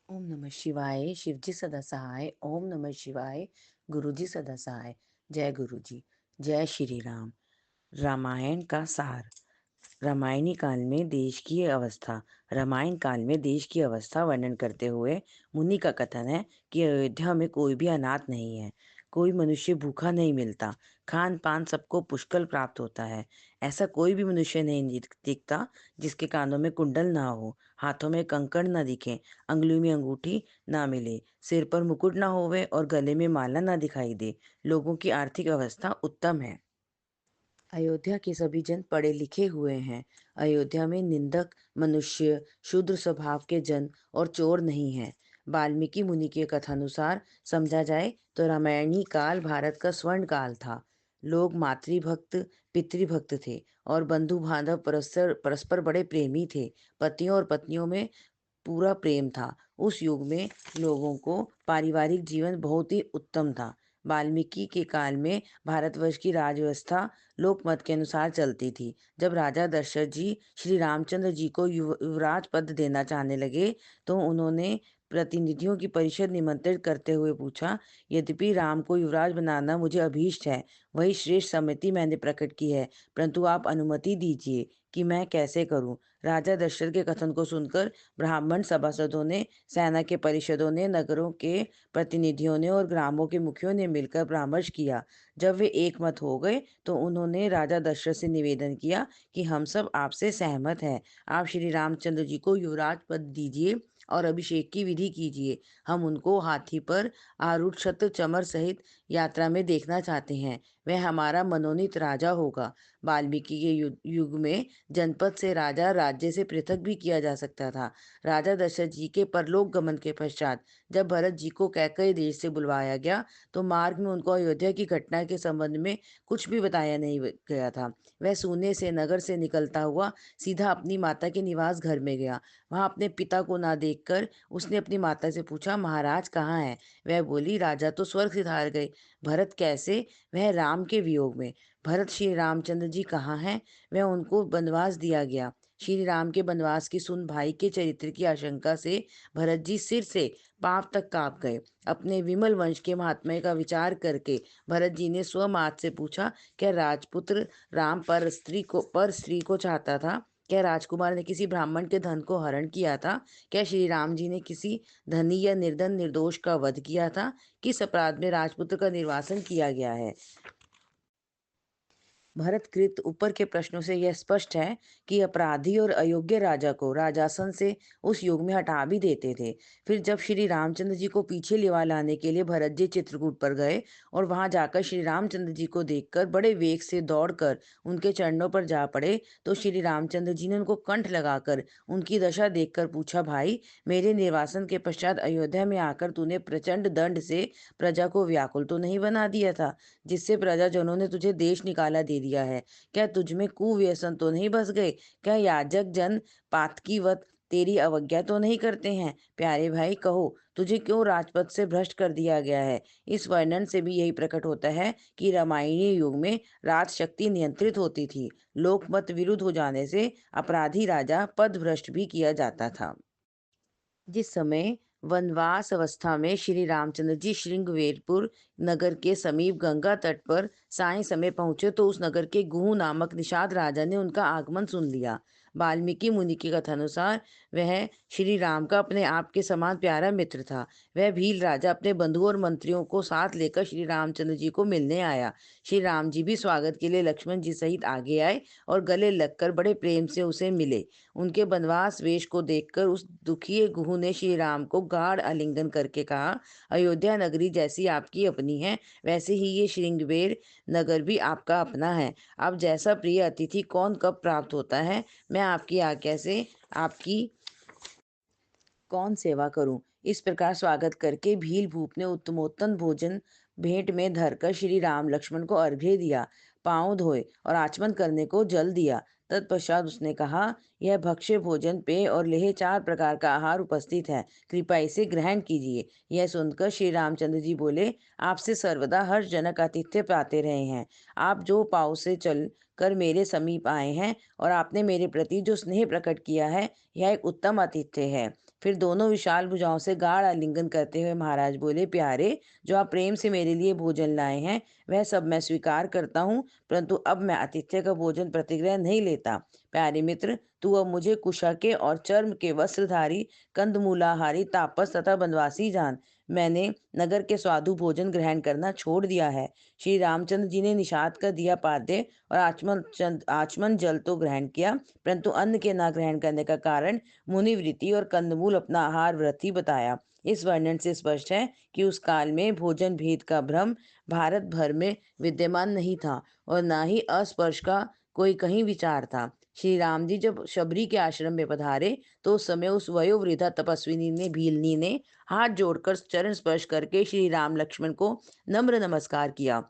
ओम नमः शिवाय। शिवजी सदा सहाय। ओम नमः शिवाय। गुरुजी सदा सहाय। जय गुरुजी। जय श्री राम। रामायण का सार। रामायणी काल में देश की अवस्था। रामायण काल में देश की अवस्था वर्णन करते हुए मुनि का कथन है कि अयोध्या में कोई भी अनाथ नहीं है, कोई मनुष्य भूखा नहीं मिलता, खान पान सबको पुष्कल प्राप्त होता है। ऐसा कोई भी मनुष्य नहीं दिखता जिसके कानों में कुंडल ना हो, हाथों में कंकड़ ना दिखे, अंगुली में अंगूठी ना मिले, सिर पर मुकुट ना होवे और गले में माला ना दिखाई दे। लोगों की आर्थिक अवस्था उत्तम है। अयोध्या के सभी जन पढ़े लिखे हुए हैं। अयोध्या में निंदक मनुष्य, शूद्र स्वभाव के जन और चोर नहीं हैं। वाल्मीकि मुनि के कथानुसार समझा जाए तो रामायणी काल भारत का स्वर्ण काल था। लोग मातृभक्त, पितृभक्त थे और बंधु बांधव परस्पर परस्पर बड़े प्रेमी थे। पतियों और पत्नियों में पूरा प्रेम था। उस युग में लोगों को पारिवारिक जीवन बहुत ही उत्तम था। वाल्मीकि के काल में भारतवर्ष की राजव्यवस्था लोकमत के अनुसार चलती थी। जब राजा दशरथ जी श्री रामचंद्र जी को युवराज पद देना चाहने लगे तो उन्होंने प्रतिनिधियों की परिषद निमंत्रित करते हुए पूछा, यद्यपि राम को युवराज बनाना मुझे अभीष्ट है, वही श्रेष्ठ सम्मति मैंने प्रकट की है, परंतु आप अनुमति दीजिए कि मैं कैसे करूं। राजा दशरथ के कथन को सुनकर ब्राह्मण सभासदों ने, सेना के परिषदों ने, नगरों के प्रतिनिधियों ने और ग्रामों के मुखियों ने मिलकर परामर्श किया। जब वे एक मत हो गए तो उन्होंने राजा दशरथ से निवेदन किया कि हम सब आपसे सहमत हैं। आप श्री रामचंद्र जी को युवराज पद दीजिए और अभिषेक की विधि कीजिए। हम उनको हाथी पर आरूढ़ छत्र चमर सहित यात्रा में देखना चाहते हैं। वह हमारा मनोनीत राजा होगा। वाल्मीकि के युग में जनपद से राजा, राज्य से पृथक भी किया जा सकता था। राजा दशरथ जी के परलोक गमन के पश्चात जब भरत जी को कैकई देश से बुलवाया गया तो मार्ग में उनको अयोध्या की घटना के संबंध में कुछ भी बताया नहीं गया था। वह सूने से नगर से निकलता हुआ सीधा अपनी माता के निवास घर में गया। वहां अपने पिता को ना देखकर उसने अपनी माता से पूछा, महाराज कहाँ हैं? वह बोली, राजा तो स्वर्ग सिधार गए। भरत कैसे? वह राम के वियोग में। भरत श्री रामचंद्र जी कहाँ हैं? वह उनको वनवास दिया गया। श्री राम के वनवास की सुन भाई के चरित्र की आशंका से भरत जी सिर से पांव तक कांप गए। अपने विमल वंश के महात्म्य का विचार करके भरत जी ने स्वमात से पूछा, क्या राजपुत्र राम पर स्त्री को चाहता था? क्या राजकुमार ने किसी ब्राह्मण के धन को हरण किया था? क्या श्री राम जी ने किसी धनी या निर्धन निर्दोष का वध किया था? किस अपराध में राजपुत्र का निर्वासन किया गया है? भरतकृत ऊपर के प्रश्नों से यह स्पष्ट है कि अपराधी और अयोग्य राजा को राजासन से उस युग में हटा भी देते थे। फिर जब श्री रामचंद्र जी को पीछे लिवा लाने के लिए भरत जी चित्रकूट पर गए और वहां जाकर श्री रामचंद्र जी को देखकर बड़े वेग से दौड़कर उनके चरणों पर जा पड़े तो श्री रामचंद्र जी ने उनको कंठ लगाकर उनकी दशा देखकर पूछा, भाई, मेरे निर्वासन के पश्चात अयोध्या में आकर तूने प्रचंड दंड से प्रजा को व्याकुल तो नहीं बना दिया था, जिससे प्रजाजनों ने तुझे देश निकाला दे दिया है? क्या तुझ में कुव्यसन तो नहीं बस गए? क्या याजक जन पातकीवत तेरी अवज्ञा तो नहीं करते हैं? प्यारे भाई, कहो, तुझे क्यों राजपद से भ्रष्ट कर दिया गया है? इस वर्णन से भी यही प्रकट होता है कि रामायणी युग में राज शक्ति नियंत्रित होती थी। लोकमत विरुद्ध हो जाने से अपराधी राजा पद भ्रष्ट भी किया जाता था। जिस समय वनवास अवस्था में श्री रामचंद्र जी श्रृंगवेरपुर नगर के समीप गंगा तट पर साय समय पहुंचे तो उस नगर के गुह नामक निषाद राजा ने उनका आगमन सुन लिया। वाल्मीकि मुनि के कथानुसार वह श्री राम का अपने आप के समान प्यारा मित्र था। वह भील राजा अपने बंधुओं और मंत्रियों को साथ लेकर श्री रामचंद्र जी को मिलने आया। श्री राम जी भी स्वागत के लिए लक्ष्मण जी सहित आगे आए और गले लगकर बड़े प्रेम से उसे मिले। उनके बनवास वेश को देखकर उस दुखी गुह ने श्री राम को गाढ़ आलिंगन करके कहा, अयोध्या नगरी जैसी आपकी अपनी है, वैसे ही ये श्रृंगवेर नगर भी आपका अपना है। अब जैसा प्रिय अतिथि कौन कब प्राप्त होता है, मैं आपकी आज्ञा से आपकी कौन सेवा करूं? इस प्रकार स्वागत करके भील भूप ने उत्तमोत्तम भोजन भेंट में धरकर श्री राम लक्ष्मण को अर्घ्य दिया, पांव धोए और आचमन करने को जल दिया। तत्पश्चात उसने कहा, यह भक्ष्य भोजन पेय और लेह 4 प्रकार का आहार उपस्थित है, कृपया इसे ग्रहण कीजिए। यह सुनकर श्री रामचंद्र जी बोले, आपसे सर्वदा हर्षजनक आतिथ्य पाते रहे हैं। आप जो पाव से चल कर मेरे समीप आए हैं और आपने मेरे प्रति जो स्नेह प्रकट किया है, यह एक उत्तम आतिथ्य है। फिर दोनों विशाल भुजाओं से गाढ़ आलिंगन करते हुए महाराज बोले, प्यारे, जो आप प्रेम से मेरे लिए भोजन लाए हैं वह सब मैं स्वीकार करता हूँ, परंतु अब मैं आतिथ्य का भोजन प्रतिग्रह नहीं लेता। प्यारे मित्र, तू अब मुझे कुशा और चर्म के वस्त्रधारी, कंदमूलाहारी, तापस तथा बनवासी जान। मैंने नगर के स्वादु भोजन ग्रहण करना छोड़ दिया है। श्री रामचंद्र जी ने निषाद का दिया पाद्य और आचमन जल तो ग्रहण किया, परंतु अन्न के न ग्रहण करने का कारण मुनिवृत्ति और कंदमूल अपना आहार व्रत ही बताया। इस वर्णन से स्पष्ट है कि उस काल में भोजन भेद का भ्रम भारत भर में विद्यमान नहीं था और ना ही अस्पर्श का कोई कहीं विचार था। श्री राम जी जब शबरी के आश्रम में पधारे तो उस समय उस वयोवृद्धा तपस्विनी ने भीलनी ने हाथ जोड़कर चरण स्पर्श करके श्री राम लक्ष्मण को नम्र नमस्कार किया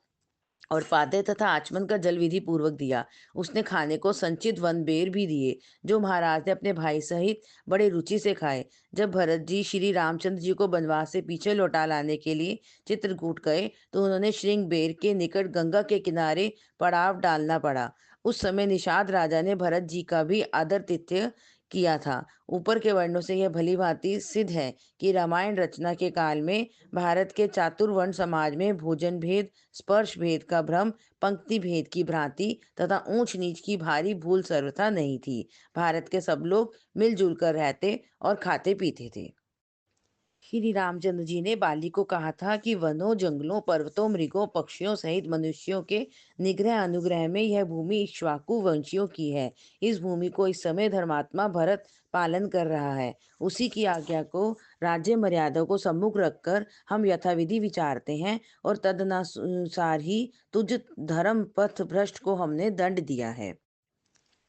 और पाद्य तथा आचमन का जल विधि पूर्वक दिया। उसने खाने को संचित वन बेर भी दिए, जो महाराज ने अपने भाई सहित बड़े रुचि से खाए। जब भरत जी श्री रामचंद्र जी को बनवास से पीछे लौटा लाने के लिए चित्रकूट गए तो उन्होंने श्रृंग बेर के निकट गंगा के किनारे पड़ाव डालना पड़ा। उस समय निषाद राजा ने भरत जी का भी आदरातिथ्य किया था। ऊपर के वर्णों से यह भली भांति सिद्ध है कि रामायण रचना के काल में भारत के चातुर्वर्ण समाज में भोजन भेद, स्पर्श भेद का भ्रम, पंक्ति भेद की भ्रांति तथा ऊंच नीच की भारी भूल सर्वथा नहीं थी। भारत के सब लोग मिलजुल कर रहते और खाते पीते थे। श्री रामचंद्र जी ने बाली को कहा था कि वनों, जंगलों, पर्वतों, मृगों, पक्षियों सहित मनुष्यों के निग्रह अनुग्रह में यह भूमि इक्ष्वाकु वंशियों की है। इस भूमि को इस समय धर्मात्मा भरत पालन कर रहा है। उसी की आज्ञा को, राज्य मर्यादा को सम्मुख रखकर हम यथाविधि विचारते हैं और तदनुसार ही तुझ धर्म पथ भ्रष्ट को हमने दंड दिया है।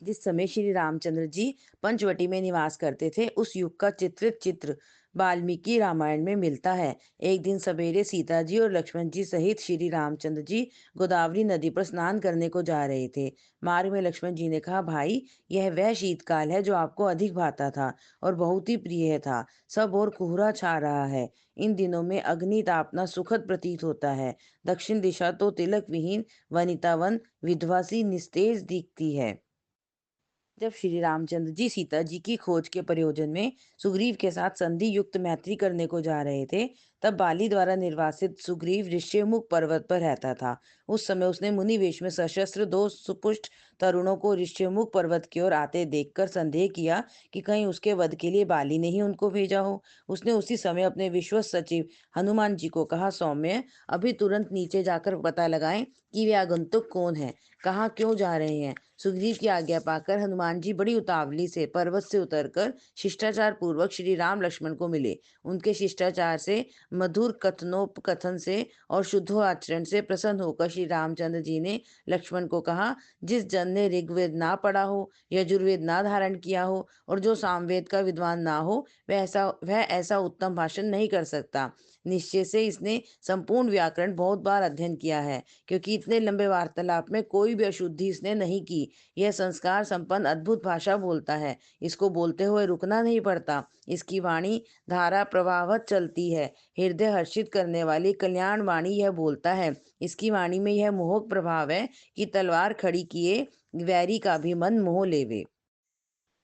जिस समय श्री रामचंद्र जी पंचवटी में निवास करते थे, उस युग का चित्रित चित्र वाल्मीकि रामायण में मिलता है। एक दिन सवेरे सीता जी और लक्ष्मण जी सहित श्री रामचंद्र जी गोदावरी नदी पर स्नान करने को जा रहे थे। मार्ग में लक्ष्मण जी ने कहा, भाई, यह वह शीतकाल है जो आपको अधिक भाता था और बहुत ही प्रिय था। सब और कोहरा छा रहा है। इन दिनों में अग्नि तापना सुखद प्रतीत होता है। दक्षिण दिशा तो तिलक विहीन वनितावन विधवा सी निस्तेज दिखती है। जब श्री रामचंद्र जी सीता जी की खोज के प्रयोजन में सुग्रीव के साथ संधि युक्त मैत्री करने को जा रहे थे, तब बाली द्वारा निर्वासित सुग्रीव ऋष्यमुख पर्वत पर रहता था। उस समय उसने मुनि वेश में सशस्त्र दो सुपुष्ट तरुणों को ऋष्यमुख पर्वत की ओर आते देखकर संदेह किया कि कहीं उसके वध के लिए बाली ने ही उनको भेजा हो। उसने उसी समय अपने विश्वस्त सचिव हनुमान जी को कहा, सौम्य, अभी तुरंत नीचे जाकर पता लगाएं कि वे आगंतुक कौन है, कहाँ क्यों जा रहे हैं। सुग्रीव की आज्ञा पाकर हनुमान जी बड़ी उतावली से पर्वत से उतरकर शिष्टाचार पूर्वक श्री राम लक्ष्मण को मिले। उनके शिष्टाचार से, मधुर कथनोपकथन से और शुद्धो आचरण से प्रसन्न होकर श्री रामचंद्र जी ने लक्ष्मण को कहा, जिस जन ने ऋग्वेद ना पढ़ा हो, यजुर्वेद ना धारण किया हो और जो सामवेद का विद्वान ना हो, वह ऐसा उत्तम भाषण नहीं कर सकता। निश्चय से इसने संपूर्ण व्याकरण बहुत बार अध्ययन किया है, क्योंकि इतने लंबे वार्तालाप में कोई भी अशुद्धि इसने नहीं की। यह संस्कार संपन्न अद्भुत भाषा बोलता है। इसको बोलते हुए रुकना नहीं पड़ता। इसकी वाणी धारा प्रवाहवत चलती है। हृदय हर्षित करने वाली कल्याण वाणी यह बोलता है। इसकी वाणी में यह मोहक प्रभाव है कि तलवार खड़ी किए वैरी का भी मन मोह लेवे।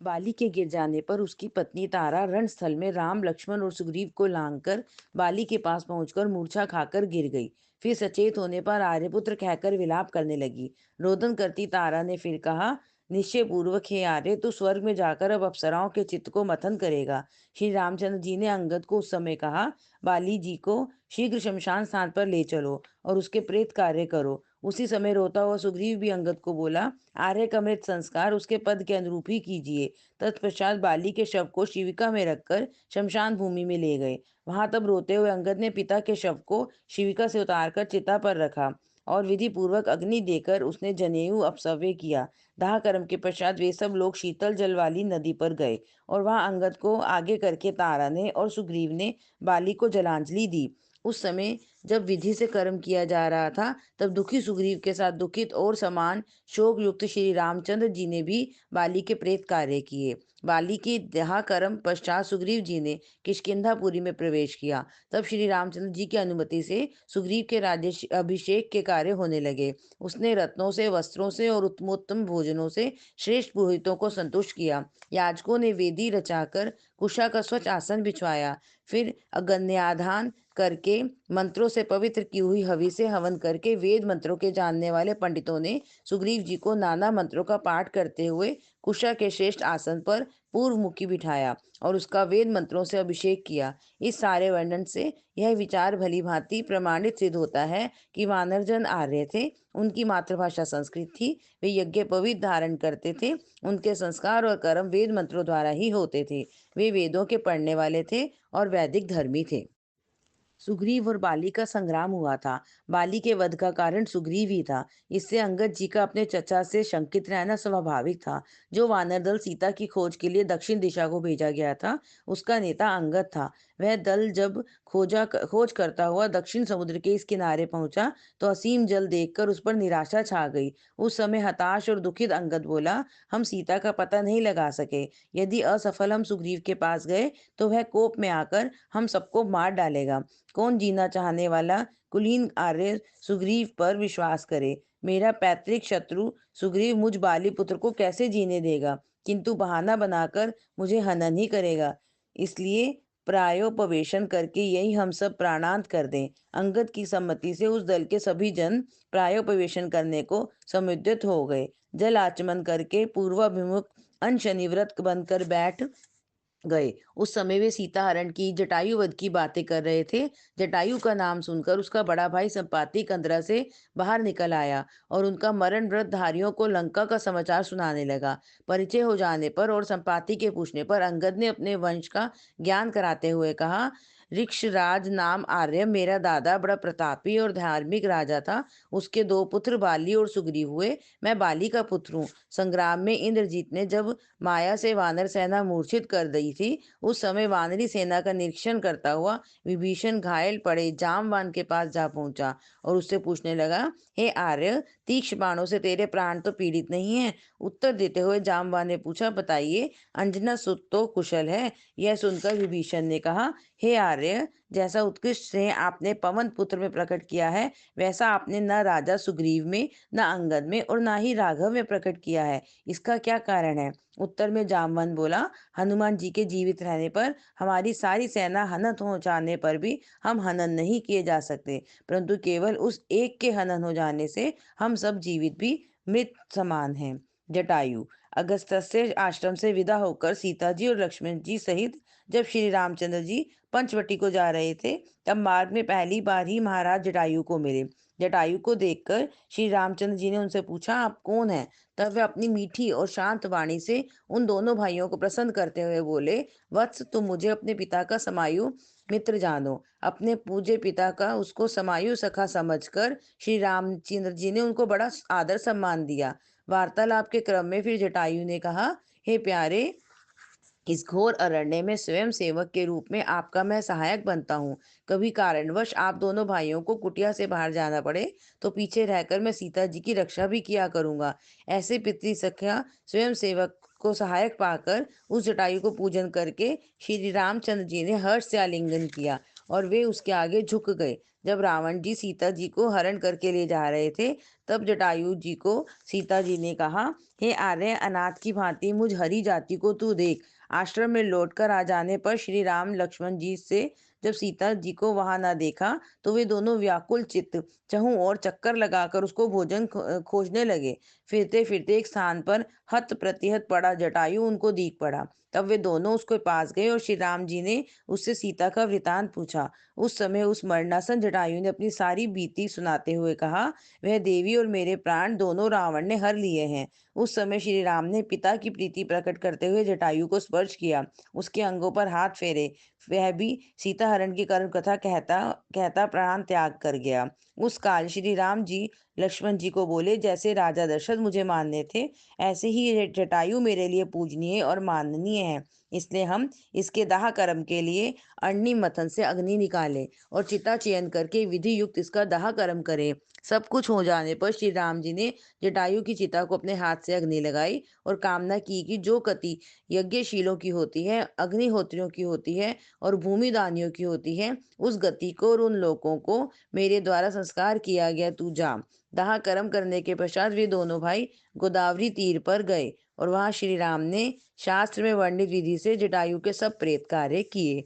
बाली के गिर जाने पर उसकी पत्नी तारा रणस्थल में राम, लक्ष्मण और सुग्रीव को लांघकर बाली के पास पहुंचकर मूर्छा खाकर गिर गई। फिर सचेत होने पर आर्यपुत्र कहकर विलाप करने लगी। रोदन करती तारा ने फिर कहा, निश्चय पूर्वक हे आर्य, तू स्वर्ग में जाकर अब अप्सराओं के चित्त को मथन करेगा। श्री रामचंद्र जी ने अंगद को उस समय कहा, बाली जी को शीघ्र शमशान स्थान पर ले चलो और उसके प्रेत कार्य करो। उसी समय रोता हुआ सुग्रीव भी अंगद को बोला, आर्य का मृत संस्कार उसके पद के अनुरूप ही कीजिए। तत्पश्चात बाली के शव को शिविका में रखकर शमशान भूमि में ले गए। वहां तब रोते हुए अंगद ने पिता के शव को शिविका से उतारकर चिता पर रखा और विधि पूर्वक अग्नि देकर उसने जनेऊ अपसव्य किया। दाह कर्म के पश्चात वे सब लोग शीतल जल वाली नदी पर गए और वहां अंगद को आगे करके तारा ने और सुग्रीव ने बाली को जलांजलि दी। उस समय जब विधि से कर्म किया जा रहा था, तब दुखी सुग्रीव के साथ दुखित और समान शोक युक्त श्री रामचंद्र जी ने भी बाली के प्रेत कार्य किए। बाली के यहाँ कर्म पश्चात सुग्रीव जी ने किष्किंधापुरी में प्रवेश किया। तब श्री रामचंद्र जी की अनुमति से सुग्रीव के राज्य अभिषेक के कार्य होने लगे। उसने रत्नों से, वस्त्रों से और उत्तमोत्तम भोजनों से श्रेष्ठ पुरोहितों को संतुष्ट किया। याजकों ने वेदी रचाकर कुशा का स्वच्छ आसन बिछवाया। फिर अगन्याधान करके मंत्रों से पवित्र की हुई हवि से हवन करके वेद मंत्रों के जानने वाले पंडितों ने सुग्रीव जी को नाना मंत्रों का पाठ करते हुए कुशा के श्रेष्ठ आसन पर पूर्व मुखी बिठाया और उसका वेद मंत्रों से अभिषेक किया। इस सारे वर्णन से यह विचार भली भांति प्रमाणित सिद्ध होता है कि वानरजन आर्य थे, उनकी मातृभाषा संस्कृत थी, वे यज्ञ पवित्र धारण करते थे, उनके संस्कार और कर्म वेद मंत्रों द्वारा ही होते थे, वे वेदों के पढ़ने वाले थे और वैदिक धर्मी थे। सुग्रीव और बाली का संग्राम हुआ था। बाली के वध का कारण सुग्रीव ही था। इससे अंगद जी का अपने चचा से शंकित रहना स्वाभाविक था। जो वानर दल सीता की खोज के लिए दक्षिण दिशा को भेजा गया था, उसका नेता अंगद था। वह दल जब खोज करता हुआ दक्षिण समुद्र के इस किनारे पहुंचा, तो असीम जल देखकर उस पर निराशा छा गई। उस समय हताश और दुखित अंगद बोला, हम सीता का पता नहीं लगा सके। यदि असफल हम सुग्रीव के पास गए, तो वह कोप में आकर हम सबको मार डालेगा। कौन जीना चाहने वाला कुलीन आर्य सुग्रीव पर विश्वास करे? मेरा पैतृक शत्रु सुग्रीव मुझ बाली पुत्र को कैसे जीने देगा? किंतु बहाना बनाकर मुझे हनन ही करेगा। इसलिए प्रायोपवेशन करके यही हम सब प्राणांत कर दें। अंगद की सम्मति से उस दल के सभी जन प्रायोपवेशन करने को समुद्यत हो गए। जल आचमन करके पूर्वाभिमुख अनशनि व्रत बनकर बैठ गए। उस समय वे सीता हरण की, जटायु वध की बातें कर रहे थे। जटायु का नाम सुनकर उसका बड़ा भाई संपाति कंदरा से बाहर निकल आया और उनका मरण व्रत धारियों को लंका का समाचार सुनाने लगा। परिचय हो जाने पर और संपाति के पूछने पर अंगद ने अपने वंश का ज्ञान कराते हुए कहा, ऋक्षराज नाम आर्य मेरा दादा बड़ा प्रतापी और धार्मिक राजा था। उसके दो पुत्र बाली और सुग्रीव हुए। मैं बाली का पुत्र हूँ। संग्राम में इंद्रजीत ने जब माया से वानर सेना मूर्छित कर दी थी, उस समय वानरी सेना का निरीक्षण करता हुआ विभीषण घायल पड़े जामवान के पास जा पहुंचा और उससे पूछने लगा, हे आर्य, तीक्ष्ण बाणों से तेरे प्राण तो पीड़ित नहीं है? उत्तर देते हुए जामवान ने पूछा, बताइए, अंजना सुत तो कुशल है? यह सुनकर विभीषण ने कहा, हे आर्य, जैसा उत्कृष्ट स्नेह आपने पवन पुत्र में प्रकट किया है, वैसा आपने न राजा सुग्रीव में, न अंगद में और न ही राघव में प्रकट किया है। इसका क्या कारण है? उत्तर में जामवंत बोला, हनुमान जी के जीवित रहने पर, हमारी सारी सेना हनन हो जाने पर भी हम हनन नहीं किए जा सकते, परंतु केवल उस एक के हनन हो जाने से हम सब जीवित भी मृत समान हैं। जटायु अगस्त्य आश्रम से विदा होकर सीता जी और लक्ष्मण जी सहित जब श्री रामचंद्र जी पंचवटी को जा रहे थे, तब मार्ग में पहली बार ही महाराज जटायु को मिले। जटायु को देखकर श्री रामचंद्र जी ने उनसे पूछा, आप कौन हैं? तब वे अपनी मीठी और शांत वाणी से उन दोनों भाइयों को प्रसन्न करते हुए बोले, वत्स, तुम मुझे अपने पिता का समायु मित्र जानो। अपने पूज्य पिता का उसको समायु सखा समझकर श्री रामचंद्र जी ने उनको बड़ा आदर सम्मान दिया। वार्तालाप के क्रम में फिर जटायु ने कहा, हे प्यारे, इस घोर अरण्य में स्वयं सेवक के रूप में आपका मैं सहायक बनता हूँ। कभी कारणवश आप दोनों भाइयों को कुटिया से बाहर जाना पड़े, तो पीछे रहकर मैं सीता जी की रक्षा भी किया करूंगा। ऐसे पितृ सख्या स्वयं सेवक को सहायक पाकर उस जटायु को पूजन करके श्री रामचंद्र जी ने हर्ष से आलिंगन किया और वे उसके आगे झुक गए। जब रावण जी सीता जी को हरण करके ले जा रहे थे, तब जटायु जी को सीता जी ने कहा, हे आर्य, अनाथ की भांति मुझ हरी जाति को तू देख। आश्रम में लौटकर आ जाने पर श्री राम लक्ष्मण जी से जब सीता जी को वहां ना देखा, तो वे दोनों व्याकुल चित्त चहुं और चक्कर लगाकर उसको भोजन खोजने लगे। फिरते फिरते एक स्थान पर हत प्रतिहत पड़ा जटायु उनको दीख पड़ा। तब वे दोनों उसके पास गए और श्री राम जी ने उससे सीता का वृतांत पूछा। उस समय उस मरणासन जटायु ने अपनी सारी बीती सुनाते हुए कहा, वह देवी और मेरे प्राण दोनों रावण ने हर लिए हैं। उस समय श्री राम ने पिता की प्रीति प्रकट करते हुए जटायु को स्पर्श किया, उसके अंगों पर हाथ फेरे। वह भी सीता हरण की करुण कथा कहता कहता प्राण त्याग कर गया। उस काल श्री राम जी लक्ष्मण जी को बोले, जैसे राजा दशरथ मुझे मानने थे, ऐसे ही ये जटायु मेरे लिए पूजनीय और माननीय है। इसलिए हम इसके दाह कर्म के लिए अग्नि मथन से अग्नि निकाले और चिता चयन करके विधि युक्त इसका दाह कर्म करें। सब कुछ हो जाने पर श्री राम जी ने जटायु की चिता को अपने हाथ से अग्नि लगाई और कामना की कि जो गति यज्ञशीलों की होती है, अग्निहोत्रियों की होती है और भूमिदानियों की होती है, उस गति को और उन लोगों को मेरे द्वारा संस्कार किया गया, तू जा। दाह कर्म करने के पश्चात वे दोनों भाई गोदावरी तीर पर गए और वहां श्री राम ने शास्त्र में वर्णित विधि से जटायु के सब प्रेत कार्य किए।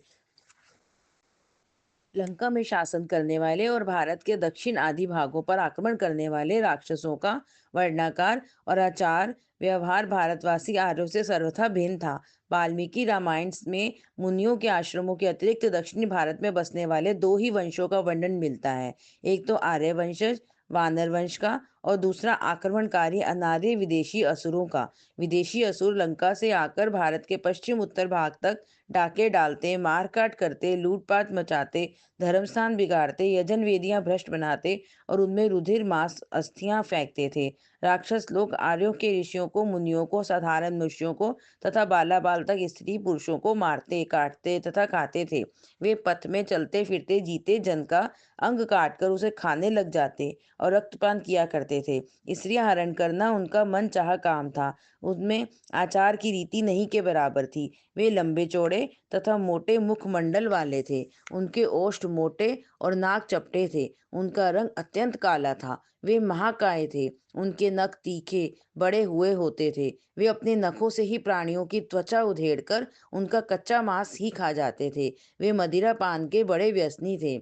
लंका में शासन करने वाले और भारत के दक्षिण आदि भागों पर आक्रमण करने वाले राक्षसों का वर्णाकार और आचार व्यवहार भारतवासी आर्यों से सर्वथा भिन्न था। वाल्मीकि रामायण में मुनियों के आश्रमों के अतिरिक्त दक्षिण भारत में बसने वाले दो ही वंशों का वर्णन मिलता है। एक तो आर्य वंशज वानर वंश का और दूसरा आक्रमणकारी अनार्य विदेशी असुरों का। विदेशी असुर लंका से आकर भारत के पश्चिम उत्तर भाग तक डाके डालते, मारकाट करते, लूटपाट मचाते, धर्मस्थान बिगाड़ते, यजन वेदियां भ्रष्ट बनाते और उनमें रुधिर मांस अस्थियां फेंकते थे। राक्षस लोग आर्यों के ऋषियों को, मुनियों को, साधारण मनुष्यों को तथा बालाबाल तक स्त्री पुरुषों को मारते, काटते तथा खाते थे। वे पथ में चलते फिरते जीते जन का अंग काटकर उसे खाने लग जाते और रक्तपान किया करते थे। स्त्रियां हरण करना उनका मनचाहा काम था। उनमें आचार की रीति नहीं के बराबर थी। वे लंबे चौड़े तथा मोटे मुखमंडल वाले थे। उनके ओष्ठ मोटे और नाक चपटे थे। उनका रंग अत्यंत काला था। वे महाकाय थे। उनके नख तीखे बड़े हुए होते थे। वे अपने नखों से ही प्राणियों की त्वचा उधेड़कर उनका कच्चा मांस ही खा जाते थे। वे मदिरा पान के बड़े व्यसनी थे।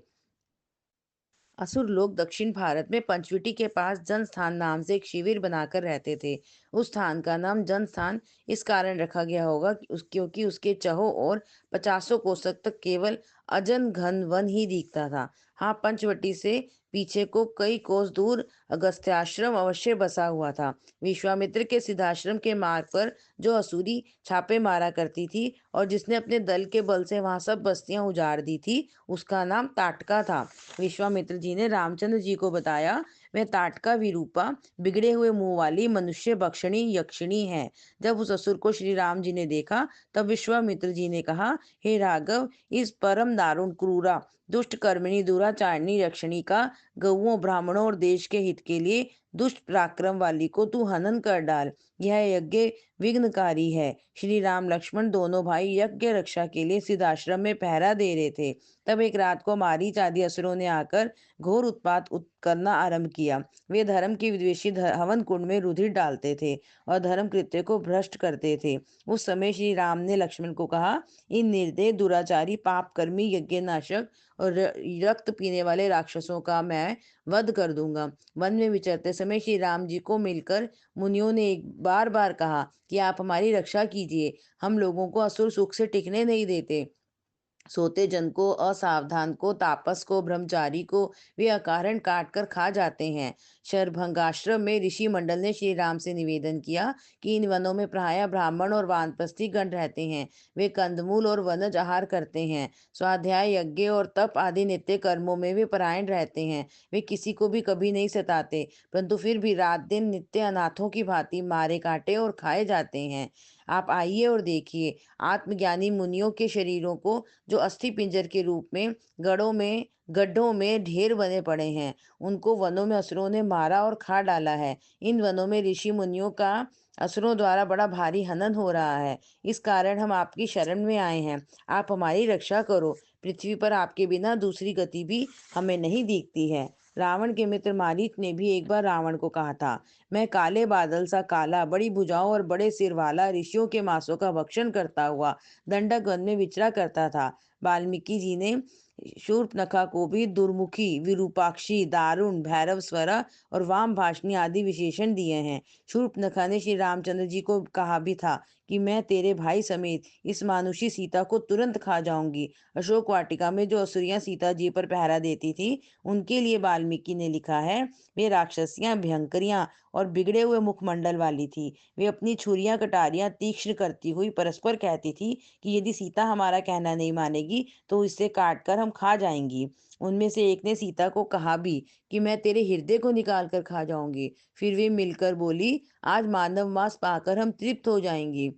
असुर लोग दक्षिण भारत में पंचवटी के पास जनस्थान नाम से एक शिविर बनाकर रहते थे। उस स्थान का नाम जनस्थान इस कारण रखा गया होगा क्योंकि उसके चहों और 50 कोसों तक केवल अजन घन वन ही दिखता था। हाँ, पंचवटी से पीछे को कई कोस दूर अगस्त्याश्रम अवश्य बसा हुआ था। विश्वामित्र के सिद्धाश्रम के मार्ग पर जो असुरी छापे मारा करती थी और जिसने अपने दल के बल से वहां सब बस्तियां उजाड़ दी थी, उसका नाम ताटका था। विश्वामित्र जी ने रामचंद्र जी को बताया, वह ताटका विरूपा बिगड़े हुए मुंह वाली मनुष्य भक्षणी यक्षिणी है। जब उस असुर को श्री राम जी ने देखा, तब विश्वामित्र जी ने कहा, हे राघव, इस परम दारुण क्रूरा दुष्ट कर्मिणी दुराचारिणी यक्षिणी का गौओं ब्राह्मणों और देश के हित के लिए दुष्ट पराक्रम वाली को तू हनन कर डाल। यह यज्ञ विघ्नकारी है। श्री राम लक्ष्मण दोनों भाई यज्ञ रक्षा के लिए सिद्धाश्रम में पहरा दे रहे थे। तब एक रात को मारीच आदि असुरों ने आकर घोर उत्पात करना आरंभ किया। वे धर्म के विद्वेषी हवन कुंड में रुधिर डालते थे और धर्म कृत्य को भ्रष्ट करते थे। उस समय श्री राम ने लक्ष्मण को कहा, इन निर्दय दुराचारी पापकर्मी यज्ञनाशक और रक्त पीने वाले राक्षसों का मैं वध कर दूंगा। वन में विचरते समय श्री राम जी को मिलकर मुनियों ने एक बार बार कहा कि आप हमारी रक्षा कीजिए, हम लोगों को असुर सुख से टिकने नहीं देते। सोते जन को, असावधान को, तापस को, ब्रह्मचारी को वे अकारण काट कर खा जाते हैं। शरभंगाश्रम में ऋषि मंडल ने श्री राम से निवेदन किया कि इन वनों में प्रायः ब्राह्मण और वानप्रस्थी गण रहते हैं। वे कंदमूल और वनज आहार करते हैं। स्वाध्याय यज्ञ और तप आदि नित्य कर्मों में वे परायण रहते हैं। वे किसी को भी कभी नहीं सताते, परंतु फिर भी रात दिन नित्य अनाथों की भांति मारे काटे और खाए जाते हैं। आप आइए और देखिए, आत्मज्ञानी मुनियों के शरीरों को जो अस्थि पिंजर के रूप में गड्ढों में ढेर बने पड़े हैं, उनको वनों में असुरों ने मारा और खा डाला है। इन वनों में ऋषि मुनियों का असुरों द्वारा बड़ा भारी हनन हो रहा है। इस कारण हम आपकी शरण में आए हैं। आप हमारी रक्षा करो। पृथ्वी पर आपके बिना दूसरी गति भी हमें नहीं दिखती है। रावण के मित्र मारीच ने भी एक बार रावण को कहा था, मैं काले बादल सा काला, बड़ी भुजाओं और बड़े सिर वाला, ऋषियों के मांसों का भक्षण करता हुआ दंडक वन में विचरा करता था। वाल्मीकि जी ने शूर्पणखा को भी दुर्मुखी, विरूपाक्षी, दारुण, भैरव स्वरा और वाम भाषणी आदि विशेषण दिए हैं। शूर्पणखा ने श्री रामचंद्र जी को कहा भी था कि मैं तेरे भाई समेत इस मानुषी सीता को तुरंत खा जाऊंगी। अशोक वाटिका में जो असुरियां सीता जी पर पहरा देती थी, उनके लिए वाल्मीकि ने लिखा है, वे राक्षसियां भयंकरियां और बिगड़े हुए मुखमंडल वाली थी। वे अपनी छुरियां कटारियां तीक्ष्ण करती हुई परस्पर कहती थी कि यदि सीता हमारा कहना नहीं मानेगी तो इसे काट कर हम खा जाएंगी। उनमें से एक ने सीता को कहा भी कि मैं तेरे हृदय को निकाल कर खा जाऊंगी। फिर वे मिलकर बोली, आज मानव मांस पाकर हम तृप्त हो जाएंगी।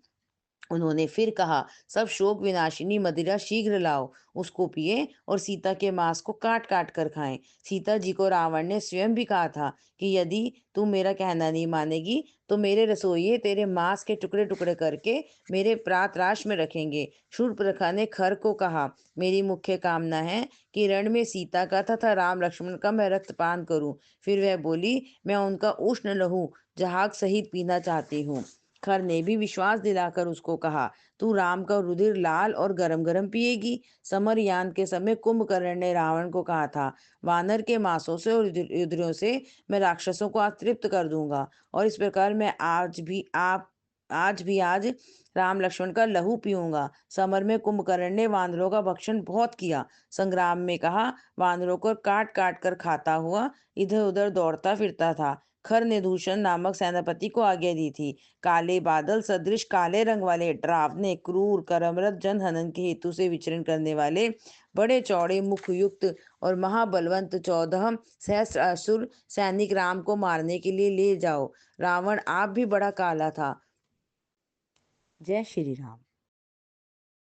उन्होंने फिर कहा, सब शोक विनाशिनी मदिरा शीघ्र लाओ, उसको पिए और सीता के मांस को काट काट कर खाएं। सीता जी को रावण ने स्वयं भी कहा था कि यदि तू मेरा कहना नहीं मानेगी तो मेरे रसोइये तेरे मांस के टुकड़े टुकड़े करके मेरे प्रातराश में रखेंगे। शूर्पणखा ने खर को कहा, मेरी मुख्य कामना है कि रण में सीता का तथा राम लक्ष्मण का मैं रक्तपान करूं। फिर वह बोली, मैं उनका उष्ण लहू जहाग सहित पीना चाहती हूँ। खर ने भी विश्वास दिलाकर उसको कहा, तू राम का रुधिर लाल और गरम गरम पिएगी। समरयान के समय कुंभकर्ण ने रावण को कहा था, वानर के मांसों से और रुधिरों से मैं राक्षसों को आज तृप्त कर दूंगा, और इस प्रकार मैं आज राम लक्ष्मण का लहू पीऊंगा। समर में कुंभकर्ण ने वानरों का भक्षण बहुत किया। संग्राम में कहा, वानरों को काट काट कर खाता हुआ इधर उधर दौड़ता फिरता था। खर ने दूषण नामक सेनापति को आज्ञा दी थी। काले बादल सदृश काले रंग वाले डरावने क्रूर कर्मरत जनहनन के हेतु से विचरण करने वाले बड़े चौड़े मुख युक्त और महाबलवंत 14 सहस्त्र असुर सैनिक राम को मारने के लिए ले जाओ। रावण आप भी बड़ा काला था। जय श्री राम।